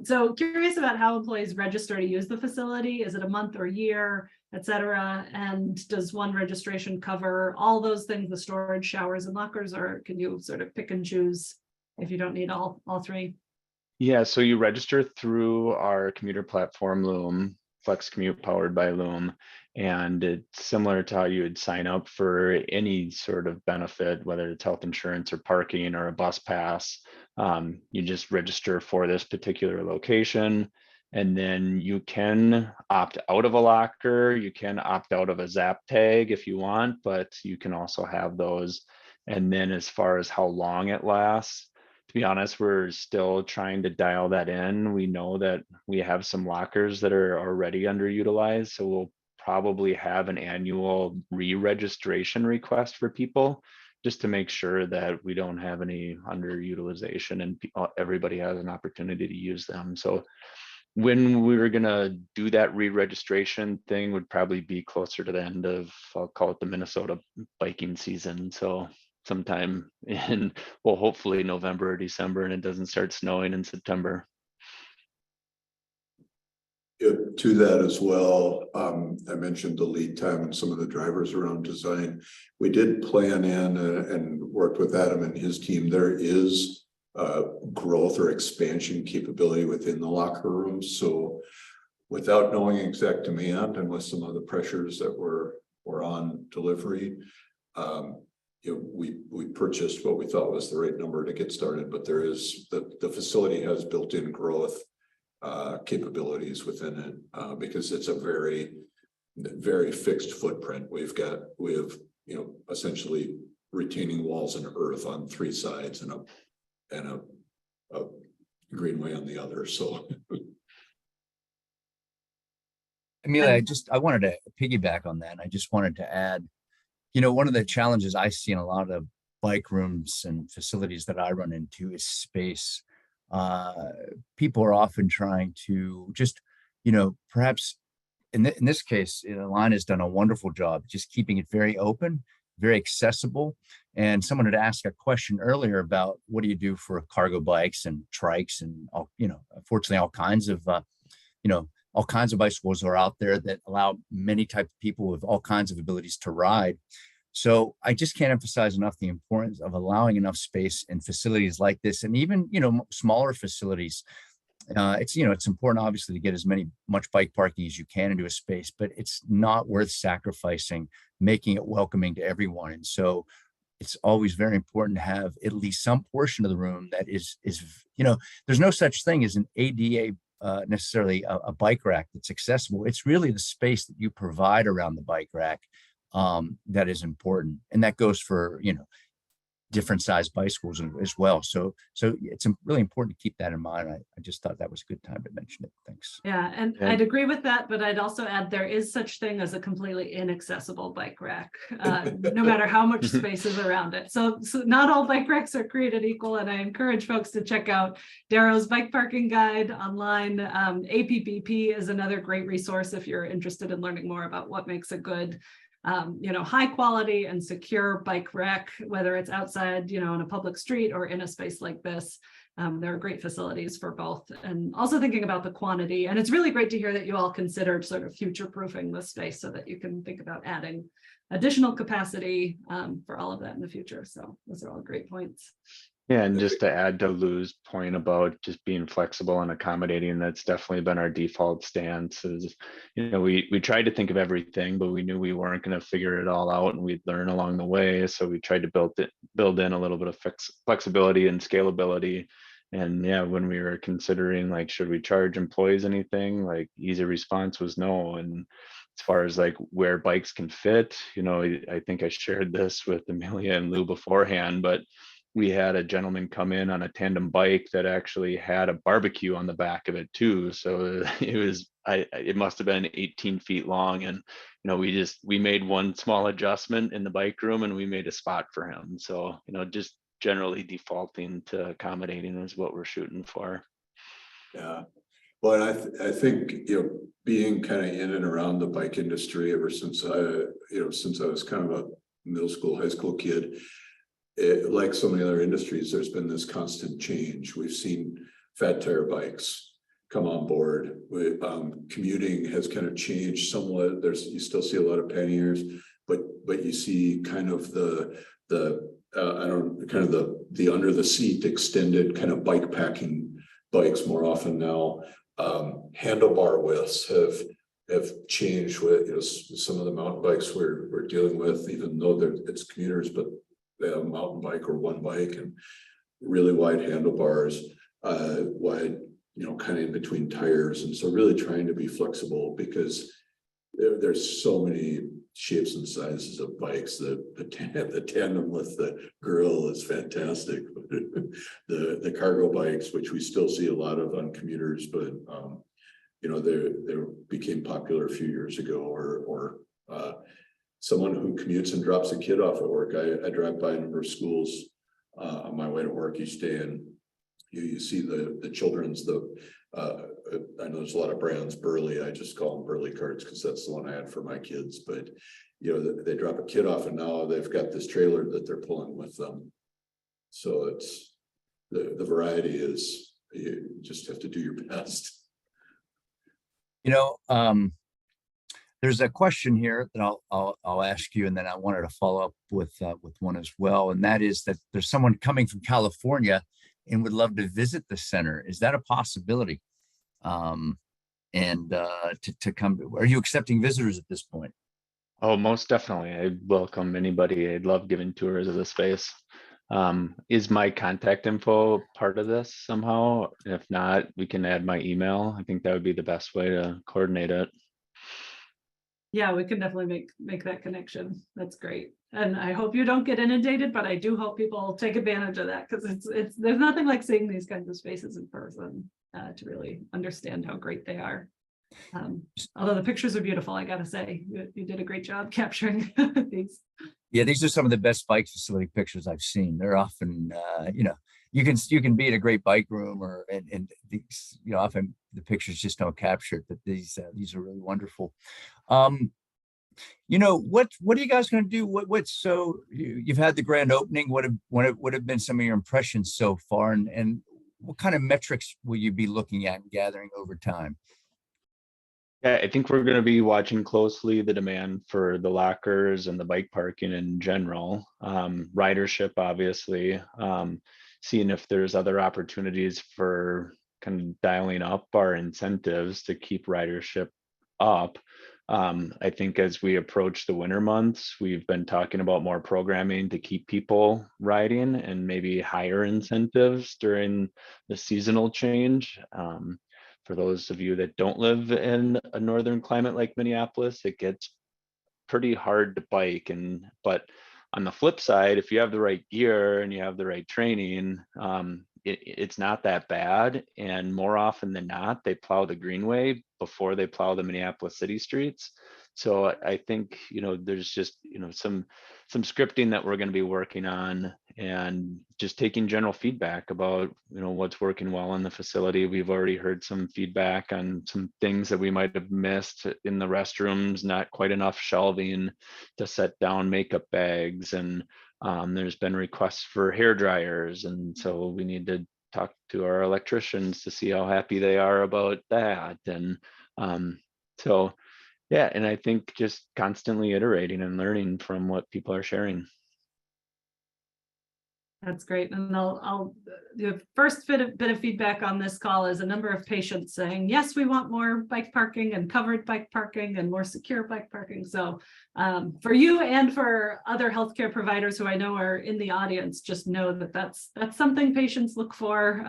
So curious about how employees register to use the facility. Is it a month or year, et cetera? And does one registration cover all those things, the storage, showers, and lockers, or can you sort of pick and choose if you don't need all three? Yeah, so you register through our commuter platform, Loom, Flex Commute powered by Loom. And it's similar to how you would sign up for any sort of benefit, whether it's health insurance or parking or a bus pass. You just register for this particular location, and then you can opt out of a locker. You can opt out of a Zap tag if you want, but you can also have those And then as far as how long it lasts, to be honest, we're still trying to dial that in. We know that we have some lockers that are already underutilized, so we'll probably have an annual re-registration request for people just to make sure that we don't have any underutilization and everybody has an opportunity to use them. So when we were gonna do that re-registration thing would probably be closer to the end of, I'll call it the Minnesota biking season. So sometime in, well, hopefully November or December, and it doesn't start snowing in September. To that as well, I mentioned the lead time and some of the drivers around design. We did plan in and worked with Adam and his team. There is growth or expansion capability within the locker rooms. So without knowing exact demand and with some of the pressures that were on delivery, we purchased what we thought was the right number to get started, but there is the facility has built-in growth capabilities within it because it's a very, very fixed footprint. We have essentially retaining walls and earth on 3 sides and a greenway on the other. So Amelia, I wanted to piggyback on that. I just wanted to add, one of the challenges I see in a lot of the bike rooms and facilities that I run into is space. People are often trying to just, perhaps in this case, Allina has done a wonderful job just keeping it very open, very accessible. And someone had asked a question earlier about what do you do for cargo bikes and trikes and all, unfortunately all kinds of bicycles are out there that allow many types of people with all kinds of abilities to ride. So I just can't emphasize enough the importance of allowing enough space in facilities like this, and even smaller facilities. It's important obviously to get as much bike parking as you can into a space, but it's not worth sacrificing making it welcoming to everyone. And so it's always very important to have at least some portion of the room that is there's no such thing as an ADA necessarily a bike rack that's accessible. It's really the space that you provide around the bike rack that is important, and that goes for different size bicycles as well. So it's really important to keep that in mind. I just thought that was a good time to mention it. Thanks. Yeah, and I'd agree with that, but I'd also add there is such thing as a completely inaccessible bike rack, no matter how much space is around it. So not all bike racks are created equal, and I encourage folks to check out Dero's bike parking guide online. APBP is another great resource if you're interested in learning more about what makes a good high quality and secure bike rack, whether it's outside, on a public street or in a space like this. There are great facilities for both, and also thinking about the quantity. And it's really great to hear that you all considered sort of future proofing the space so that you can think about adding additional capacity for all of that in the future. So those are all great points. Yeah, and just to add to Lou's point about just being flexible and accommodating, that's definitely been our default stance. Is, we tried to think of everything, but we knew we weren't going to figure it all out, and we'd learn along the way. So we tried to build in a little bit of flexibility and scalability. And yeah, when we were considering should we charge employees anything, easy response was no. And as far as where bikes can fit, I think I shared this with Amelia and Lou beforehand, but we had a gentleman come in on a tandem bike that actually had a barbecue on the back of it too. So it must have been 18 feet long. And, we made one small adjustment in the bike room and we made a spot for him. So, just generally defaulting to accommodating is what we're shooting for. Yeah. Well, I think, being kind of in and around the bike industry ever since I was kind of a middle school, high school kid, like so many other industries, there's been this constant change. We've seen fat tire bikes come on board. Commuting has kind of changed somewhat. You still see a lot of panniers, but you see kind of the under the seat extended kind of bike packing bikes more often now. Handlebar widths have changed with some of the mountain bikes we're dealing with, even though it's commuters, but they have a mountain bike or one bike and really wide handlebars, wide, kind of in between tires. And so really trying to be flexible because there's so many shapes and sizes of bikes. The tandem with the grill is fantastic. The cargo bikes, which we still see a lot of on commuters, but you know, they became popular a few years ago. Or someone who commutes and drops a kid off at work. I drive by a number of schools on my way to work each day, and you see the children's, I know there's a lot of brands, Burley, I just call them Burley carts because that's the one I had for my kids. But you know, they drop a kid off and now they've got this trailer that they're pulling with them. So it's the variety is, you just have to do your best. You know, there's a question here that I'll ask you, and then I wanted to follow up with one as well, and that is that there's someone coming from California and would love to visit the center. Is that a possibility? To come, are you accepting visitors at this point? Oh, most definitely. I welcome anybody. I'd love giving tours of the space. Is my contact info part of this somehow? If not, we can add my email. I think that would be the best way to coordinate it. Yeah, we can definitely make that connection. That's great. And I hope you don't get inundated, but I do hope people take advantage of that, because it's there's nothing like seeing these kinds of spaces in person to really understand how great they are. Although the pictures are beautiful, I gotta say, you did a great job capturing these. Yeah, these are some of the best bike facility pictures I've seen. They're often, you know, you can be at a great bike room, or and these, you know, often the pictures just don't capture it. But these are really wonderful. You know, what are you guys going to do? So you've had the grand opening. What have been some of your impressions so far, and what kind of metrics will you be looking at and gathering over time? Yeah, I think we're going to be watching closely the demand for the lockers and the bike parking in general. Ridership, obviously, seeing if there's other opportunities for kind of dialing up our incentives to keep ridership up. I think as we approach the winter months, we've been talking about more programming to keep people riding and maybe higher incentives during the seasonal change. For those of you that don't live in a northern climate like Minneapolis, it gets pretty hard to bike. But on the flip side, if you have the right gear and you have the right training, it's not that bad. And more often than not, they plow the Greenway before they plow the Minneapolis city streets. So I think, you know, there's just, you know, some scripting that we're going to be working on, and just taking general feedback about, you know, what's working well in the facility. We've already heard some feedback on some things that we might have missed in the restrooms, not quite enough shelving to set down makeup bags, and there's been requests for hair dryers, and so we need to talk to our electricians to see how happy they are about that. And so yeah, and I think just constantly iterating and learning from what people are sharing. That's great. And I'll the first bit of feedback on this call is a number of patients saying, yes, we want more bike parking and covered bike parking and more secure bike parking. So for you and for other healthcare providers who I know are in the audience, just know that that's something patients look for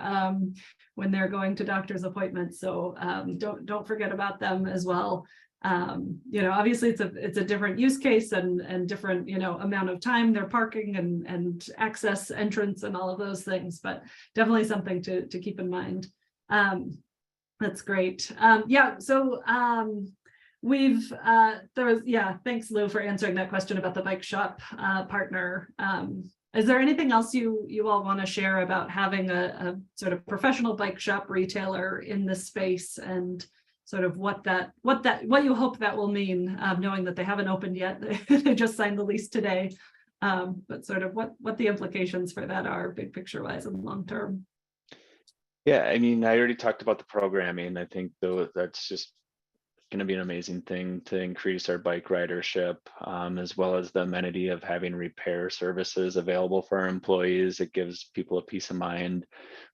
when they're going to doctor's appointments. So don't forget about them as well. You know, obviously it's a different use case and different, you know, amount of time they're parking and access, entrance, and all of those things, but definitely something to keep in mind. That's great. Yeah, so thanks Lou for answering that question about the bike shop partner. Is there anything else you all want to share about having a sort of professional bike shop retailer in this space, and sort of what you hope that will mean, knowing that they haven't opened yet, they just signed the lease today, but sort of what the implications for that are, big picture wise and long term? Yeah, I mean, I already talked about the programming. I think though that's just going to be an amazing thing to increase our bike ridership, as well as the amenity of having repair services available for our employees. It gives people a peace of mind,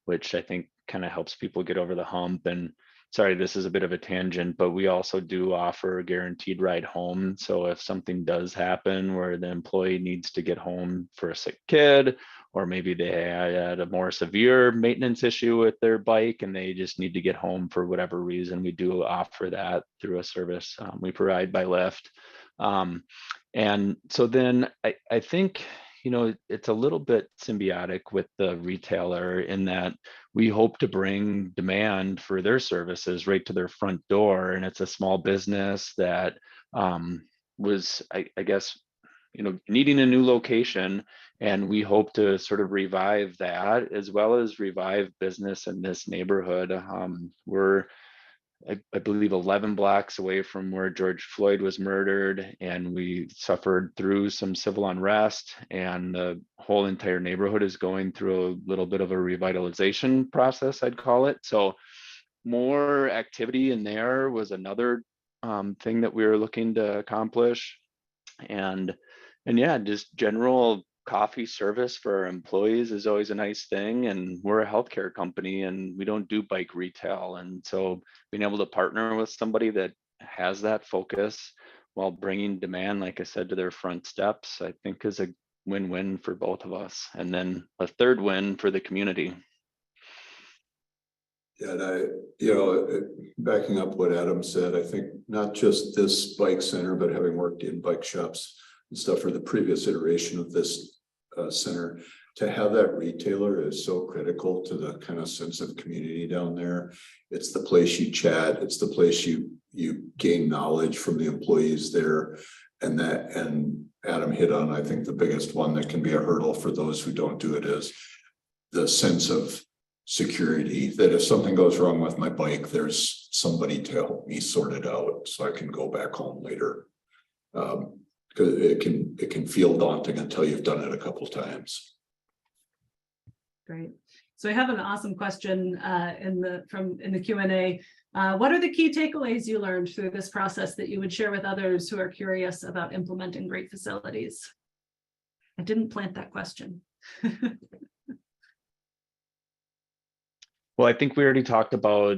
which I think kind of helps people get over the hump. And sorry, this is a bit of a tangent, but we also do offer a guaranteed ride home. So if something does happen where the employee needs to get home for a sick kid, or maybe they had a more severe maintenance issue with their bike and they just need to get home for whatever reason, we do offer that through a service we provide by Lyft. And so then I think, it's a little bit symbiotic with the retailer in that we hope to bring demand for their services right to their front door. And it's a small business that was, I guess, needing a new location. And we hope to sort of revive that as well as revive business in this neighborhood. We're I believe 11 blocks away from where George Floyd was murdered, and we suffered through some civil unrest, and the whole entire neighborhood is going through a little bit of a revitalization process, I'd call it. So more activity in there was another thing that we were looking to accomplish. And yeah, just general coffee service for our employees is always a nice thing. And we're a healthcare company and we don't do bike retail. And so being able to partner with somebody that has that focus while bringing demand, like I said, to their front steps, I think is a win-win for both of us. And then a third win for the community. Yeah, and backing up what Adam said, I think not just this bike center, but having worked in bike shops and stuff for the previous iteration of this center, to have that retailer is so critical to the kind of sense of community down there. It's the place you chat. It's the place you gain knowledge from the employees there. And Adam hit on, I think, the biggest one that can be a hurdle for those who don't do it is the sense of security, that if something goes wrong with my bike, there's somebody to help me sort it out so I can go back home later. Because it can feel daunting until you've done it a couple times. Great. So I have an awesome question in the Q&A. What are the key takeaways you learned through this process that you would share with others who are curious about implementing great facilities? I didn't plant that question. Well, I think we already talked about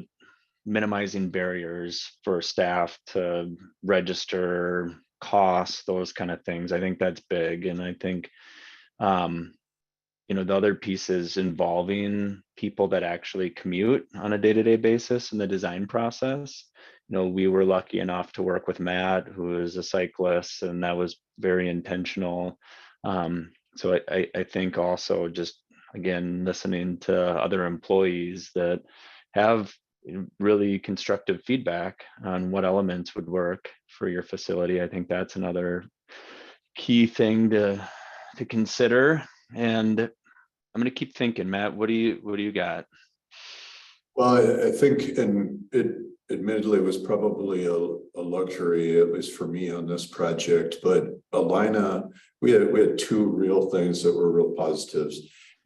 minimizing barriers for staff to register, costs, those kind of things. I think that's big. And I think, the other pieces involving people that actually commute on a day-to-day basis in the design process. We were lucky enough to work with Matt, who is a cyclist, and that was very intentional. So I think also just, again, listening to other employees that have really constructive feedback on what elements would work for your facility. I think that's another key thing to consider. And I'm going to keep thinking, Matt, what do you got? Well, I think, and it admittedly was probably a luxury, at least for me on this project, but Allina, we had two real things that were real positives.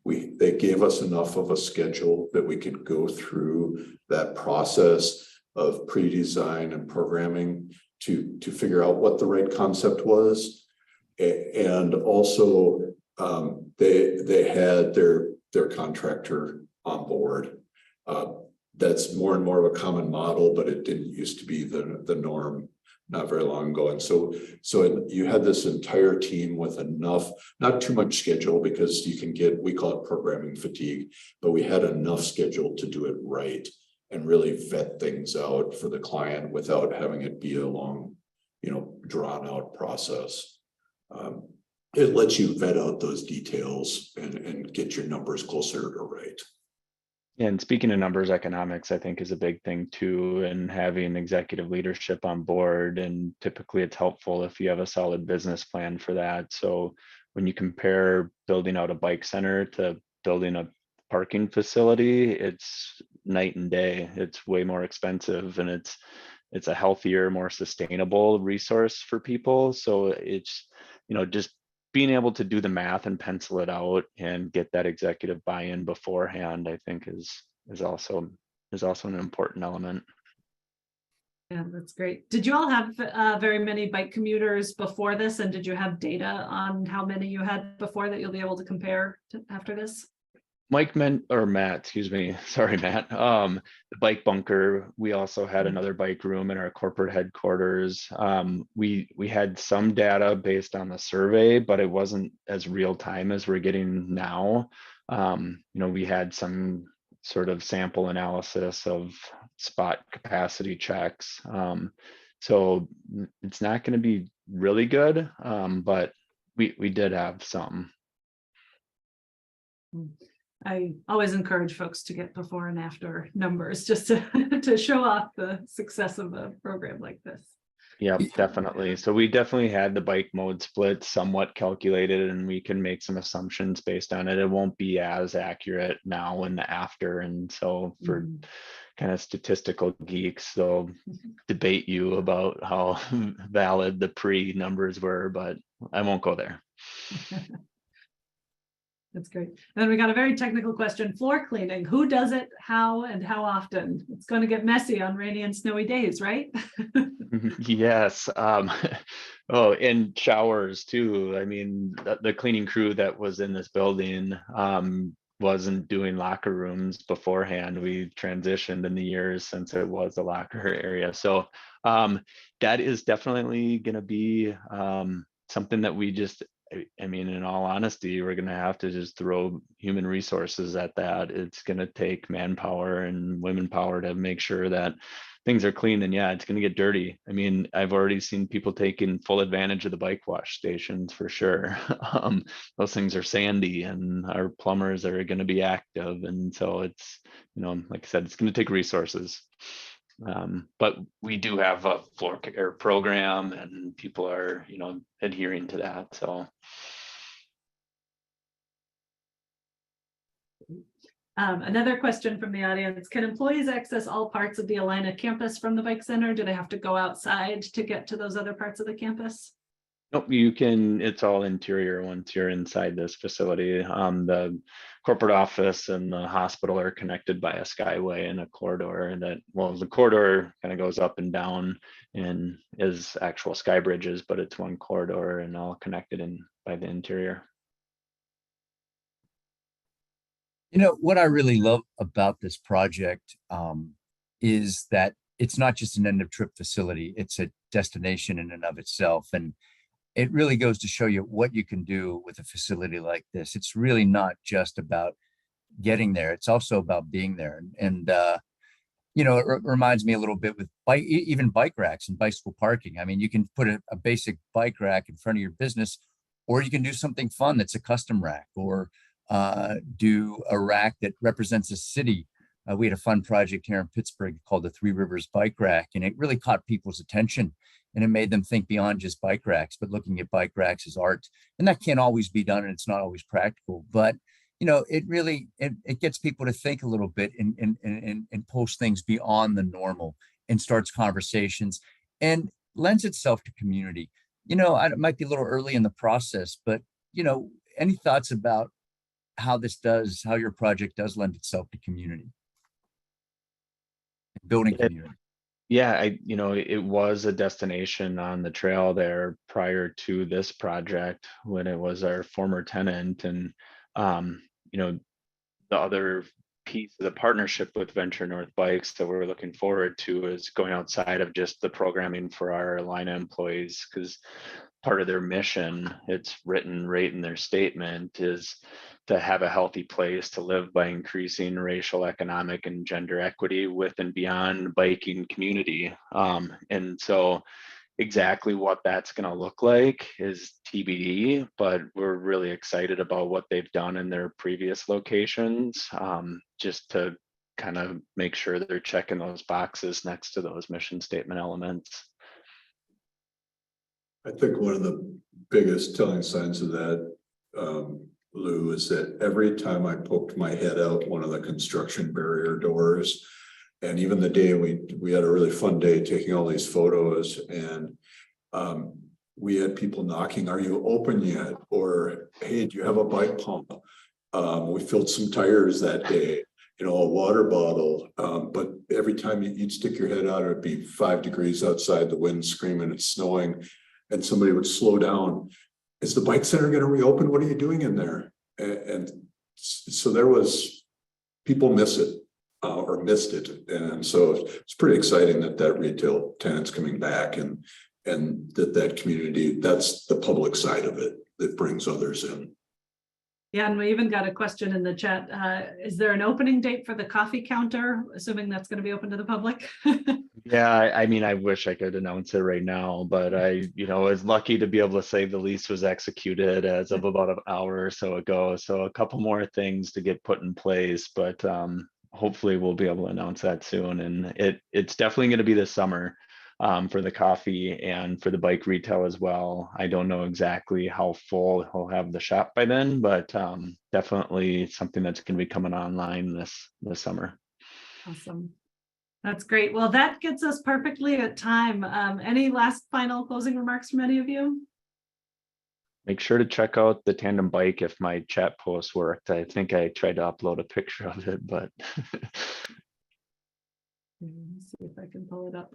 They gave us enough of a schedule that we could go through that process of pre-design and programming to figure out what the right concept was. And also they had their contractor on board. That's more and more of a common model, but it didn't used to be the norm not very long ago. And so you had this entire team with enough, not too much schedule, because you can get, we call it programming fatigue, but we had enough schedule to do it right and really vet things out for the client without having it be a long, drawn out process. It lets you vet out those details and get your numbers closer to right. And speaking of numbers, economics, I think, is a big thing too, and having executive leadership on board. And typically it's helpful if you have a solid business plan for that. So when you compare building out a bike center to building a parking facility, it's night and day. It's way more expensive, and it's a healthier, more sustainable resource for people. So it's, just being able to do the math and pencil it out and get that executive buy-in beforehand, I think is also an important element. Yeah, that's great. Did you all have very many bike commuters before this? And did you have data on how many you had before that you'll be able to compare after this? Matt, excuse me. Sorry, Matt. The bike bunker, we also had another bike room in our corporate headquarters. We had some data based on the survey, but it wasn't as real time as we're getting now. We had some sort of sample analysis of spot capacity checks. So it's not going to be really good, but we did have some. I always encourage folks to get before and after numbers just to, to show off the success of a program like this. Yep, definitely. So we definitely had the bike mode split somewhat calculated, and we can make some assumptions based on it. It won't be as accurate now in the after. And so for kind of statistical geeks, they'll debate you about how valid the pre numbers were, but I won't go there. That's great. And then we got a very technical question: floor cleaning. Who does it, how, and how often? It's going to get messy on rainy and snowy days, right? Yes. Oh, and showers too. I mean, the cleaning crew that was in this building wasn't doing locker rooms beforehand. We transitioned in the years since it was a locker area. So that is definitely going to be something that we just, I mean, in all honesty, we're going to have to just throw human resources at that. It's going to take manpower and women power to make sure that things are clean. And yeah, it's going to get dirty. I mean, I've already seen people taking full advantage of the bike wash stations for sure. Those things are sandy, and our plumbers are going to be active. And so it's, you know, like I said, it's going to take resources. But we do have a floor care program, and people are, you know, adhering to that. So another question from the audience: can employees access all parts of the Allina campus from the bike center? Do they have to go outside to get to those other parts of the campus? nope, you can, it's all interior once you're inside this facility. The corporate office and the hospital are connected by a skyway and a corridor that, well, the corridor kind of goes up and down and is actual sky bridges, but it's one corridor and all connected in by the interior. You know, what I really love about this project is that it's not just an end of trip facility, it's a destination in and of itself. And it really goes to show you what you can do with a facility like this. It's really not just about getting there, it's also about being there. And you know, it reminds me a little bit with even bike racks and bicycle parking. I mean, you can put a basic bike rack in front of your business, or you can do something fun that's a custom rack, or do a rack that represents a city. We had a fun project here in Pittsburgh called the Three Rivers Bike Rack, and it really caught people's attention, and it made them think beyond just bike racks, but looking at bike racks as art. And that can't always be done, and it's not always practical, but you know, it really, it gets people to think a little bit and pulls things beyond the normal and starts conversations and lends itself to community. You know, it might be a little early in the process, but you know, any thoughts about how your project does lend itself to community, building community? Yeah, you know, it was a destination on the trail there prior to this project when it was our former tenant. And, you know, the other piece of the partnership with Venture North Bikes that we're looking forward to is going outside of just the programming for our Allina employees, because part of their mission, it's written right in their statement, is to have a healthy place to live by increasing racial, economic, and gender equity with and beyond the biking community. And so exactly what that's going to look like is TBD, but we're really excited about what they've done in their previous locations, just to kind of make sure that they're checking those boxes next to those mission statement elements. I think one of the biggest telling signs of that, Lou, is that every time I poked my head out one of the construction barrier doors, and even the day we had a really fun day taking all these photos, and we had people knocking, "Are you open yet?" Or, "Hey, do you have a bike pump?" We filled some tires that day, you know, a water bottle. But every time you'd stick your head out, it would be 5 degrees outside, the wind screaming, it's snowing, and somebody would slow down. "Is the bike center going to reopen? What are you doing in there?" And so there was, people miss it or missed it. And so it's pretty exciting that retail tenant's coming back, and that community, that's the public side of it that brings others in. Yeah, and we even got a question in the chat. Is there an opening date for the coffee counter, assuming that's going to be open to the public? Yeah, I mean, I wish I could announce it right now, but I, was lucky to be able to say the lease was executed as of about an hour or so ago. So a couple more things to get put in place, but hopefully we'll be able to announce that soon. And it's definitely going to be this summer for the coffee and for the bike retail as well. I don't know exactly how full he'll have the shop by then, but definitely something that's going to be coming online this summer. Awesome. That's great. Well, that gets us perfectly at time. Any last final closing remarks from any of you? Make sure to check out the tandem bike if my chat post worked. I think I tried to upload a picture of it, but Let's see if I can pull it up.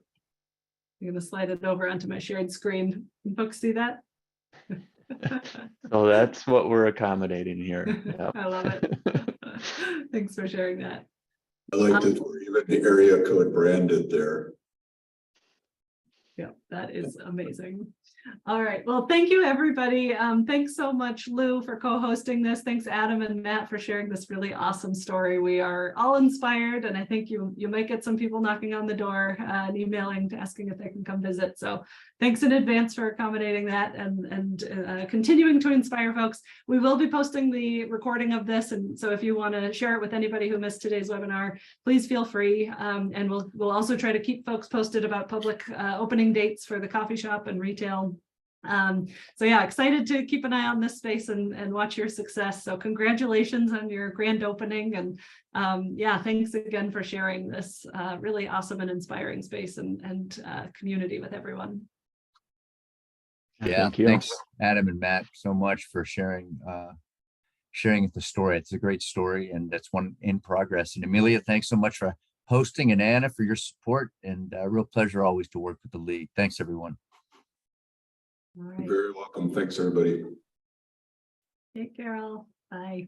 I'm going to slide it over onto my shared screen. Can folks see that? so that's what we're accommodating here. Yep. I love it. Thanks for sharing that. I like that we're even the area code branded there. Yeah, that is amazing. All right. Well, thank you, everybody. Thanks so much, Lou, for co-hosting this. Thanks, Adam and Matt, for sharing this really awesome story. We are all inspired, and I think you might get some people knocking on the door and emailing, asking if they can come visit. So thanks in advance for accommodating that and continuing to inspire folks. We will be posting the recording of this, and so if you want to share it with anybody who missed today's webinar, please feel free. And we'll also try to keep folks posted about public opening dates for the coffee shop and retail. So yeah, excited to keep an eye on this space and watch your success. So congratulations on your grand opening, and yeah, thanks again for sharing this really awesome and inspiring space and community with everyone. Yeah, Thank you. thanks, Adam and Matt, so much for sharing the story. It's a great story, and that's one in progress. And Amelia, thanks so much for hosting, and Anna for your support, and a real pleasure always to work with the league. Thanks, everyone. All You're right. very welcome. Thanks, everybody. Take care all. Bye.